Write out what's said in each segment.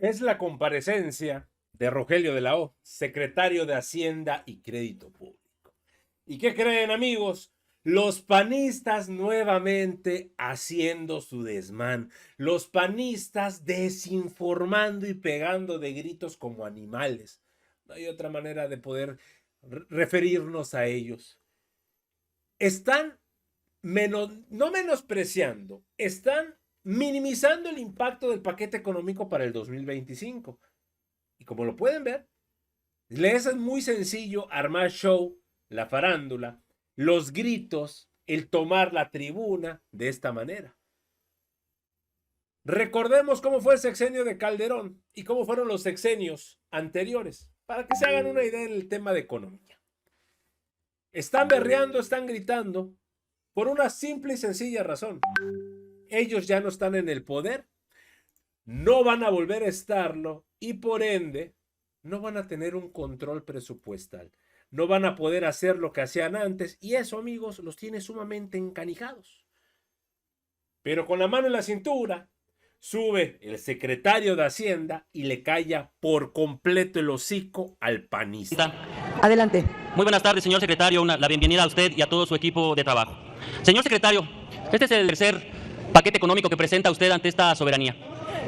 Es la comparecencia de Rogelio de la O, secretario de Hacienda y Crédito Público. ¿Y qué creen, amigos? Los panistas nuevamente haciendo su desmán. Los panistas desinformando y pegando de gritos como animales. No hay otra manera de poder referirnos a ellos. Están no menospreciando, están minimizando el impacto del paquete económico para el 2025. Y como lo pueden ver, les es muy sencillo armar show, la farándula, los gritos, el tomar la tribuna de esta manera. Recordemos cómo fue el sexenio de Calderón y cómo fueron los sexenios anteriores, para que se hagan una idea en el tema de economía. Están berreando, están gritando, por una simple y sencilla razón. Ellos ya no están en el poder, no van a volver a estarlo y por ende no van a tener un control presupuestal. No van a poder hacer lo que hacían antes y eso, amigos, los tiene sumamente encanijados. Pero con la mano en la cintura, sube el secretario de Hacienda y le calla por completo el hocico al panista. Adelante. Muy buenas tardes, señor secretario. La bienvenida a usted y a todo su equipo de trabajo. Señor secretario, este es el tercer paquete económico que presenta usted ante esta soberanía.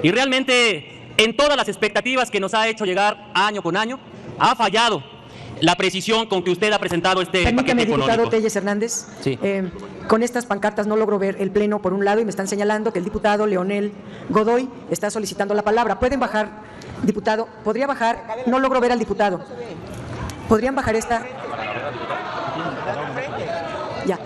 Y realmente, en todas las expectativas que nos ha hecho llegar año con año, ha fallado la precisión con que usted ha presentado este paquete económico. Permítame, diputado Telles Hernández. Sí. Con estas pancartas no logro ver el pleno por un lado y me están señalando que el diputado Leonel Godoy está solicitando la palabra. ¿Pueden bajar, diputado? ¿Podría bajar? No logro ver al diputado. ¿Podrían bajar esta? Ya.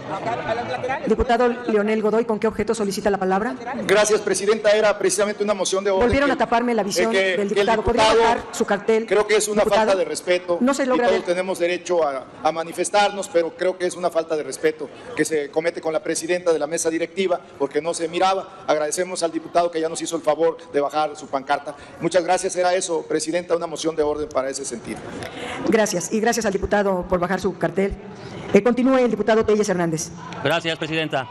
Diputado Leonel Godoy, ¿con qué objeto solicita la palabra? Gracias, presidenta. Era precisamente una moción de orden. Volvieron a taparme la visión del diputado. ¿Podría bajar su cartel? Creo que es una diputado? falta de respeto. No se logra y todos ver. tenemos derecho a manifestarnos, pero creo que es una falta de respeto que se comete con la presidenta de la mesa directiva porque no se miraba. Agradecemos al diputado que ya nos hizo el favor de bajar su pancarta. Muchas gracias. Era eso, presidenta, una moción de orden para ese sentido. Gracias. Y gracias al diputado por bajar su cartel. Continúe el diputado Telles Hernández. Gracias, presidenta.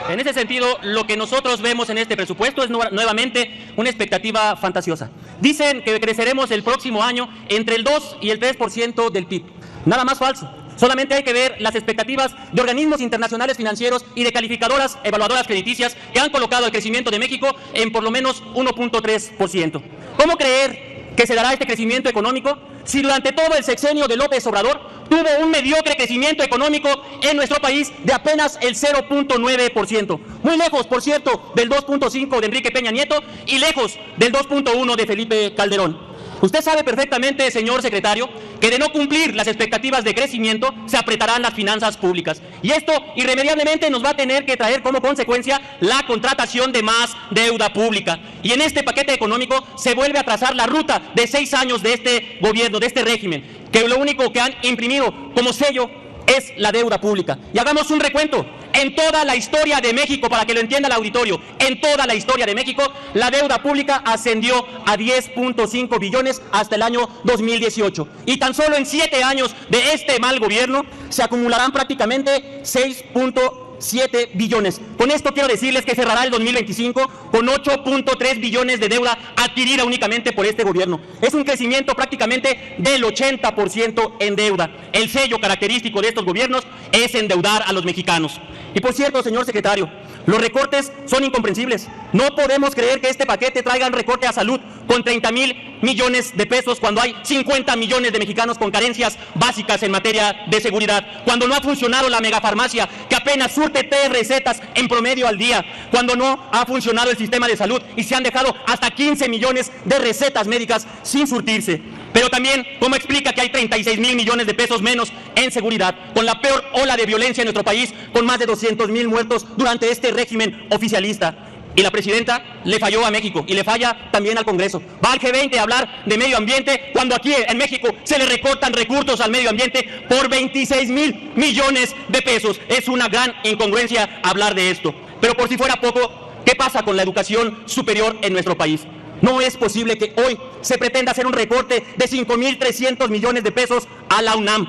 En ese sentido, lo que nosotros vemos en este presupuesto es nuevamente una expectativa fantasiosa. Dicen que creceremos el próximo año entre el 2 y el 3% del PIB. Nada más falso. Solamente hay que ver las expectativas de organismos internacionales financieros y de calificadoras evaluadoras crediticias que han colocado el crecimiento de México en por lo menos 1.3%. ¿Cómo creer que se dará este crecimiento económico si durante todo el sexenio de López Obrador tuvo un mediocre crecimiento económico en nuestro país de apenas el 0.9%? Muy lejos, por cierto, del 2.5% de Enrique Peña Nieto y lejos del 2.1% de Felipe Calderón. Usted sabe perfectamente, señor secretario, que de no cumplir las expectativas de crecimiento se apretarán las finanzas públicas. Y esto irremediablemente nos va a tener que traer como consecuencia la contratación de más deuda pública. Y en este paquete económico se vuelve a trazar la ruta de 6 años de este gobierno, de este régimen, que lo único que han imprimido como sello es la deuda pública. Y hagamos un recuento. En toda la historia de México, para que lo entienda el auditorio, en toda la historia de México, la deuda pública ascendió a 10.5 billones hasta el año 2018. Y tan solo en 7 años de este mal gobierno se acumularán prácticamente 6.7 billones. Con esto quiero decirles que cerrará el 2025 con 8.3 billones de deuda adquirida únicamente por este gobierno. Es un crecimiento prácticamente del 80% en deuda. El sello característico de estos gobiernos es endeudar a los mexicanos. Y por cierto, señor secretario, los recortes son incomprensibles. No podemos creer que este paquete traiga un recorte a salud con 30,000 millones de pesos cuando hay 50 millones de mexicanos con carencias básicas en materia de seguridad, cuando no ha funcionado la megafarmacia que apenas surte 3 recetas en promedio al día, cuando no ha funcionado el sistema de salud y se han dejado hasta 15 millones de recetas médicas sin surtirse. Pero también, ¿cómo explica que hay 36,000 millones de pesos menos en seguridad, con la peor ola de violencia en nuestro país, con más de 200,000 muertos durante este régimen oficialista? Y la presidenta le falló a México y le falla también al Congreso. Va al G20 a hablar de medio ambiente cuando aquí en México se le recortan recursos al medio ambiente por 26,000 millones de pesos. Es una gran incongruencia hablar de esto. Pero por si fuera poco, ¿qué pasa con la educación superior en nuestro país? No es posible que hoy se pretenda hacer un recorte de 5,300 millones de pesos a la UNAM,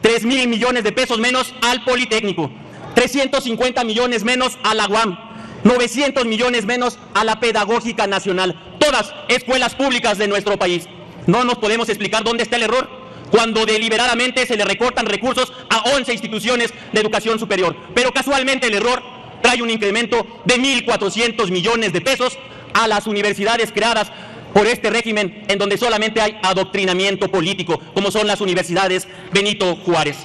3,000 millones de pesos menos al Politécnico, 350 millones menos a la UAM, 900 millones menos a la Pedagógica Nacional, todas escuelas públicas de nuestro país. No nos podemos explicar dónde está el error cuando deliberadamente se le recortan recursos a 11 instituciones de educación superior. Pero casualmente el error trae un incremento de 1.400 millones de pesos a las universidades creadas por este régimen, en donde solamente hay adoctrinamiento político, como son las universidades Benito Juárez.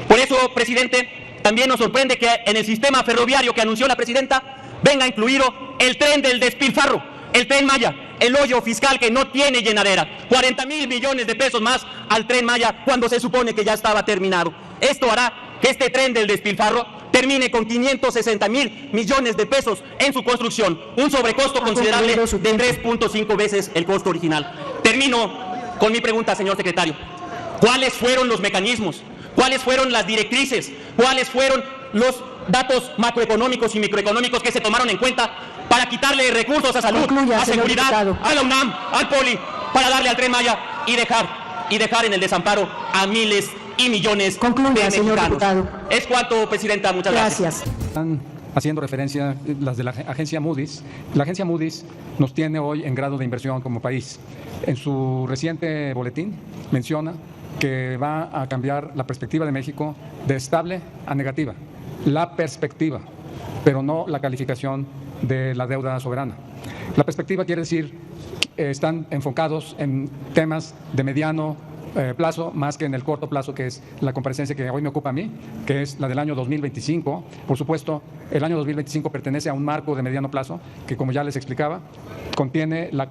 Por eso, presidente, también nos sorprende que en el sistema ferroviario que anunció la presidenta venga incluido el tren del despilfarro, el Tren Maya, el hoyo fiscal que no tiene llenadera, 40.000 millones de pesos más al Tren Maya cuando se supone que ya estaba terminado. Esto hará que este tren del despilfarro termine con 560.000 millones de pesos en su construcción, un sobrecosto considerable de 3.5 veces el costo original. Termino con mi pregunta, señor secretario. ¿Cuáles fueron los mecanismos? ¿Cuáles fueron las directrices? ¿Cuáles fueron los datos macroeconómicos y microeconómicos que se tomaron en cuenta para quitarle recursos a salud, a seguridad, a la UNAM, al POLI, para darle al Tren Maya y dejar en el desamparo a miles y millones de mexicanos? Señor diputado. Es cuanto, presidenta. Muchas gracias. Están haciendo referencia las de la agencia Moody's. La agencia Moody's nos tiene hoy en grado de inversión como país. En su reciente boletín menciona que va a cambiar la perspectiva de México de estable a negativa. La perspectiva, pero no la calificación de la deuda soberana. La perspectiva quiere decir que están enfocados en temas de mediano plazo, más que en el corto plazo, que es la comparecencia que hoy me ocupa a mí, que es la del año 2025. Por supuesto, el año 2025 pertenece a un marco de mediano plazo que, como ya les explicaba, contiene la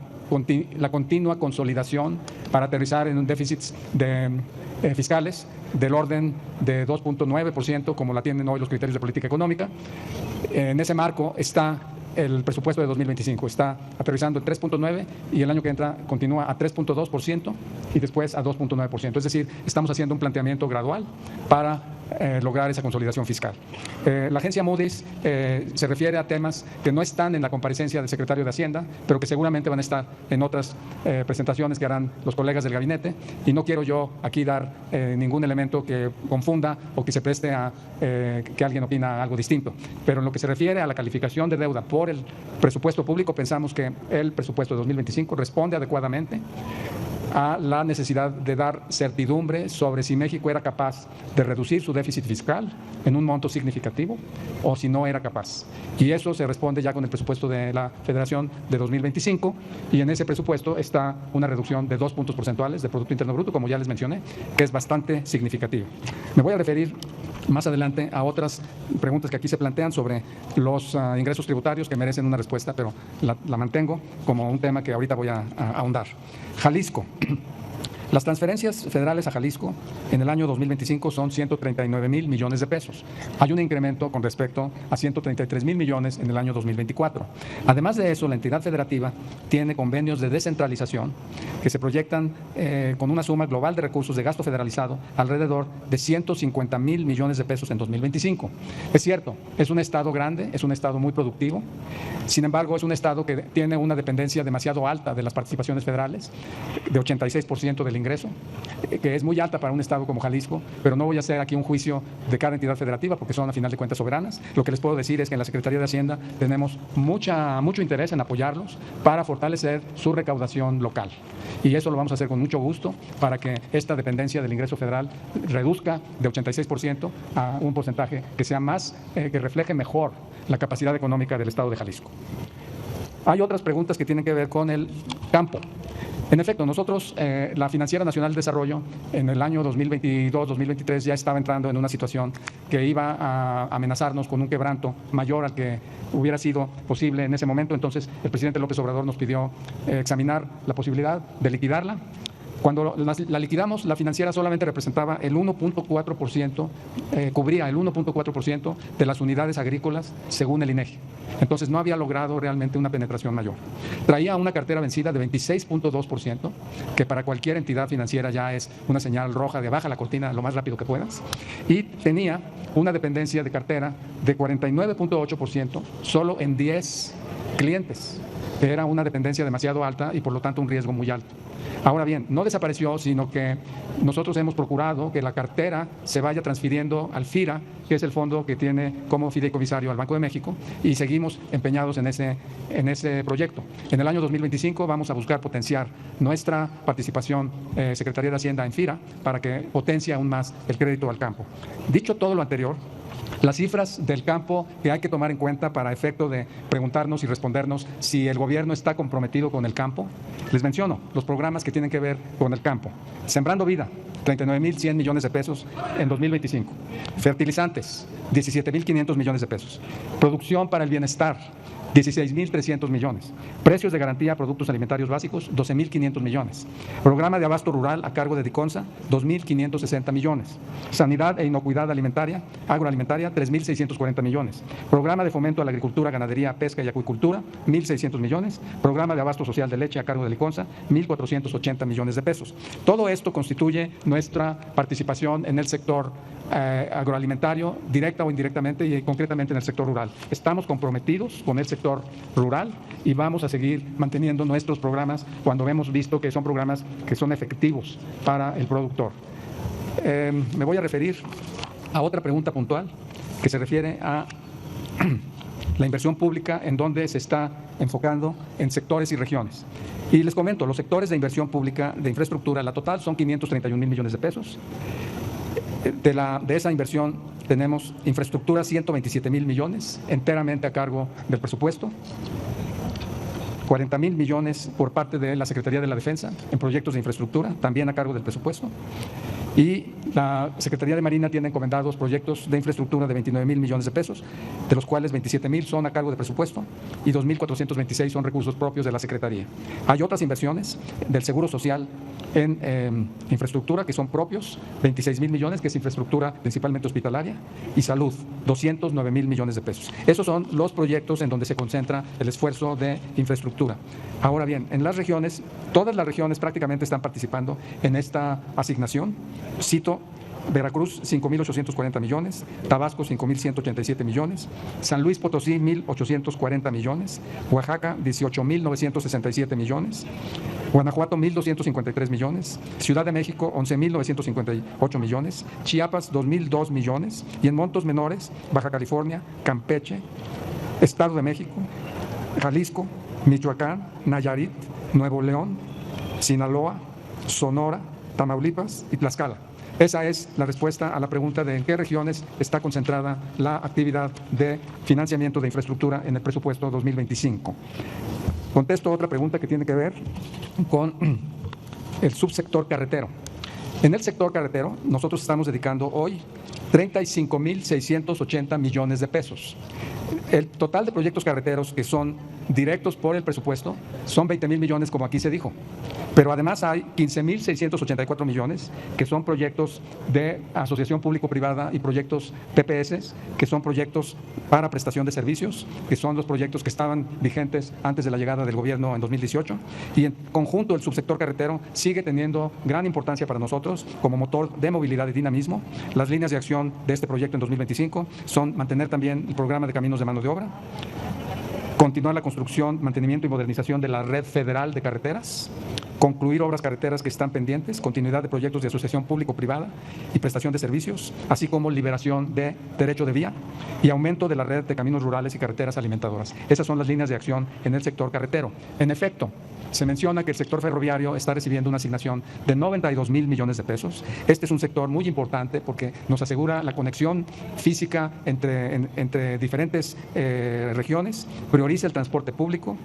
continua consolidación para aterrizar en un déficit fiscales del orden de 2.9%, como la tienen hoy los criterios de política económica. En ese marco está el presupuesto de 2025, está aterrizando en 3.9 y el año que entra continúa a 3.2% y después a 2.9%. Es decir, estamos haciendo un planteamiento gradual para lograr esa consolidación fiscal. La agencia Moody's se refiere a temas que no están en la comparecencia del secretario de Hacienda, pero que seguramente van a estar en otras presentaciones que harán los colegas del gabinete, y no quiero yo aquí dar ningún elemento que confunda o que se preste a que alguien opina algo distinto. Pero en lo que se refiere a la calificación de deuda por el presupuesto público, pensamos que el presupuesto de 2025 responde adecuadamente a la necesidad de dar certidumbre sobre si México era capaz de reducir su déficit fiscal en un monto significativo o si no era capaz. Y eso se responde ya con el presupuesto de la Federación de 2025, y en ese presupuesto está una reducción de 2 puntos porcentuales del Producto Interno Bruto, como ya les mencioné, que es bastante significativa. Me voy a referir más adelante a otras preguntas que aquí se plantean sobre los ingresos tributarios que merecen una respuesta, pero la mantengo como un tema que ahorita voy a ahondar. Jalisco. Las transferencias federales a Jalisco en el año 2025 son 139.000 millones de pesos. Hay un incremento con respecto a 133.000 millones en el año 2024. Además de eso, la entidad federativa tiene convenios de descentralización que se proyectan con una suma global de recursos de gasto federalizado alrededor de 150.000 millones de pesos en 2025. Es cierto, es un estado grande, es un estado muy productivo. Sin embargo, es un estado que tiene una dependencia demasiado alta de las participaciones federales, de 86% del ingreso, que es muy alta para un estado como Jalisco, pero no voy a hacer aquí un juicio de cada entidad federativa porque son a final de cuentas soberanas. Lo que les puedo decir es que en la Secretaría de Hacienda tenemos mucho interés en apoyarlos para fortalecer su recaudación local, y eso lo vamos a hacer con mucho gusto para que esta dependencia del ingreso federal reduzca de 86% a un porcentaje que sea más, que refleje mejor la capacidad económica del estado de Jalisco. Hay otras preguntas que tienen que ver con el campo. En efecto, nosotros, la Financiera Nacional de Desarrollo, en el año 2022-2023 ya estaba entrando en una situación que iba a amenazarnos con un quebranto mayor al que hubiera sido posible en ese momento. Entonces, el presidente López Obrador nos pidió examinar la posibilidad de liquidarla. Cuando la liquidamos, la financiera solamente representaba el 1.4%, cubría el 1.4% de las unidades agrícolas según el INEGI. Entonces no había logrado realmente una penetración mayor. Traía una cartera vencida de 26.2%, que para cualquier entidad financiera ya es una señal roja de baja la cortina lo más rápido que puedas. Y tenía una dependencia de cartera de 49.8% solo en 10 clientes. Era una dependencia demasiado alta y por lo tanto un riesgo muy alto. Ahora bien, no desapareció, sino que nosotros hemos procurado que la cartera se vaya transfiriendo al FIRA, que es el fondo que tiene como fideicomisario al Banco de México, y seguimos empeñados en ese proyecto. En el año 2025 vamos a buscar potenciar nuestra participación Secretaría de Hacienda en FIRA para que potencie aún más el crédito al campo. Dicho todo lo anterior, las cifras del campo que hay que tomar en cuenta para efecto de preguntarnos y respondernos si el gobierno está comprometido con el campo, les menciono los programas que tienen que ver con el campo. Sembrando Vida, 39.100 millones de pesos en 2025. Fertilizantes, 17.500 millones de pesos. Producción para el bienestar, 16.300 millones. Precios de garantía a productos alimentarios básicos, 12.500 millones. Programa de abasto rural a cargo de DICONSA, 2.560 millones. Sanidad e inocuidad agroalimentaria, 3.640 millones. Programa de fomento a la agricultura, ganadería, pesca y acuicultura, 1.600 millones. Programa de abasto social de leche a cargo de DICONSA, 1.480 millones de pesos. Todo esto constituye nuestra participación en el sector agroalimentario, directa o indirectamente, y concretamente en el sector rural. Estamos comprometidos con el sector rural y vamos a seguir manteniendo nuestros programas cuando hemos visto que son programas que son efectivos para el productor. Me voy a referir a otra pregunta puntual que se refiere a la inversión pública, en donde se está enfocando en sectores y regiones. Y les comento, los sectores de inversión pública de infraestructura, la total son 531.000 millones de pesos. De esa inversión tenemos infraestructura 127.000 millones, enteramente a cargo del presupuesto, 40.000 millones por parte de la Secretaría de la Defensa en proyectos de infraestructura, también a cargo del presupuesto. Y la Secretaría de Marina tiene encomendados proyectos de infraestructura de 29.000 millones de pesos, de los cuales 27.000 son a cargo del presupuesto y 2.426 son recursos propios de la Secretaría. Hay otras inversiones del Seguro Social en infraestructura que son propios, 26.000 millones, que es infraestructura principalmente hospitalaria, y salud, 209.000 millones de pesos. Esos son los proyectos en donde se concentra el esfuerzo de infraestructura. Ahora bien, en las regiones, todas las regiones prácticamente están participando en esta asignación. Cito: Veracruz, 5.840 millones, Tabasco, 5.187 millones, San Luis Potosí, 1.840 millones, Oaxaca, 18.967 millones, Guanajuato, 1.253 millones, Ciudad de México, 11.958 millones, Chiapas, 2.002 millones, y en montos menores, Baja California, Campeche, Estado de México, Jalisco, Michoacán, Nayarit, Nuevo León, Sinaloa, Sonora, Tamaulipas y Tlaxcala. Esa es la respuesta a la pregunta de en qué regiones está concentrada la actividad de financiamiento de infraestructura en el presupuesto 2025. Contesto otra pregunta que tiene que ver con el subsector carretero. En el sector carretero, nosotros estamos dedicando hoy 35.680 millones de pesos. El total de proyectos carreteros que son directos por el presupuesto son 20.000 millones, como aquí se dijo. Pero además hay 15.684 millones que son proyectos de asociación público-privada y proyectos PPS, que son proyectos para prestación de servicios, que son los proyectos que estaban vigentes antes de la llegada del gobierno en 2018. Y en conjunto el subsector carretero sigue teniendo gran importancia para nosotros como motor de movilidad y dinamismo. Las líneas de acción de este proyecto en 2025 son mantener también el programa de caminos de mano de obra, continuar la construcción, mantenimiento y modernización de la red federal de carreteras, concluir obras carreteras que están pendientes, continuidad de proyectos de asociación público-privada y prestación de servicios, así como liberación de derecho de vía y aumento de la red de caminos rurales y carreteras alimentadoras. Esas son las líneas de acción en el sector carretero. En efecto, se menciona que el sector ferroviario está recibiendo una asignación de 92.000 millones de pesos. Este es un sector muy importante porque nos asegura la conexión física entre diferentes regiones, prioriza el transporte público,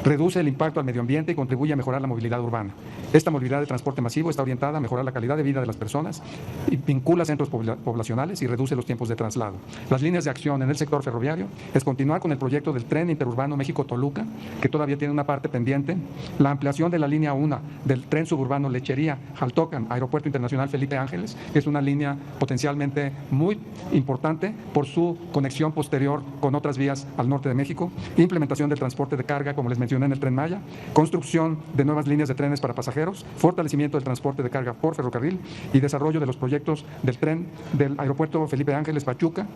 reduce el impacto al medio ambiente y contribuye a mejorar la movilidad urbana. Esta movilidad de transporte masivo está orientada a mejorar la calidad de vida de las personas y vincula centros poblacionales y reduce los tiempos de traslado. Las líneas de acción en el sector ferroviario es continuar con el proyecto del tren interurbano México-Toluca, que todavía tiene una parte pendiente La ampliación de la línea 1 del tren suburbano Lechería-Jaltocan, Aeropuerto Internacional Felipe Ángeles, que es una línea potencialmente muy importante por su conexión posterior con otras vías al norte de México. Implementación del transporte de carga, como les mencioné, en el Tren Maya. Construcción de nuevas líneas de trenes para pasajeros. Fortalecimiento del transporte de carga por ferrocarril y desarrollo de los proyectos del tren del Aeropuerto Felipe Ángeles Pachuca,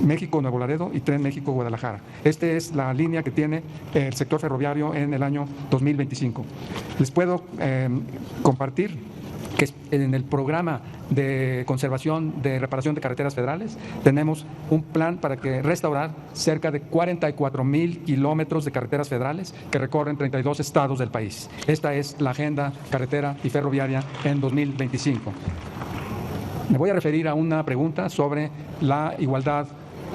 México-Nuevo Laredo y Tren México-Guadalajara. Esta es la línea que tiene el sector ferroviario en el año 2025. Les puedo compartir que en el programa de conservación de reparación de carreteras federales tenemos un plan para restaurar cerca de 44,000 kilómetros de carreteras federales que recorren 32 estados del país. Esta es la agenda carretera y ferroviaria en 2025. Me voy a referir a una pregunta sobre la igualdad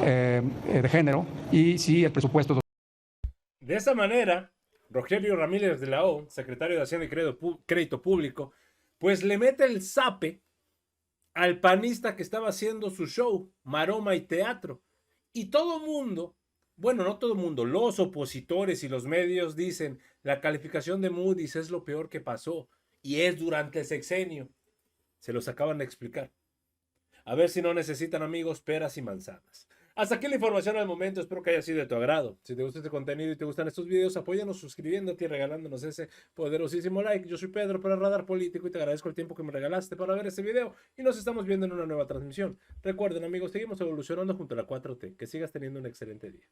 de género y si el presupuesto... De esa manera, Rogelio Ramírez de la O, secretario de Hacienda y Crédito Público, pues le mete el zape al panista que estaba haciendo su show, maroma y teatro. Y todo mundo, bueno, no todo mundo, los opositores y los medios dicen, la calificación de Moody's es lo peor que pasó y es durante el sexenio. Se los acaban de explicar. A ver si no necesitan, amigos, peras y manzanas. Hasta aquí la información al momento, espero que haya sido de tu agrado. Si te gusta este contenido y te gustan estos videos, apóyanos suscribiéndote y regalándonos ese poderosísimo like. Yo soy Pedro para Radar Político y te agradezco el tiempo que me regalaste para ver este video y nos estamos viendo en una nueva transmisión. Recuerden, amigos, seguimos evolucionando junto a la 4T. Que sigas teniendo un excelente día.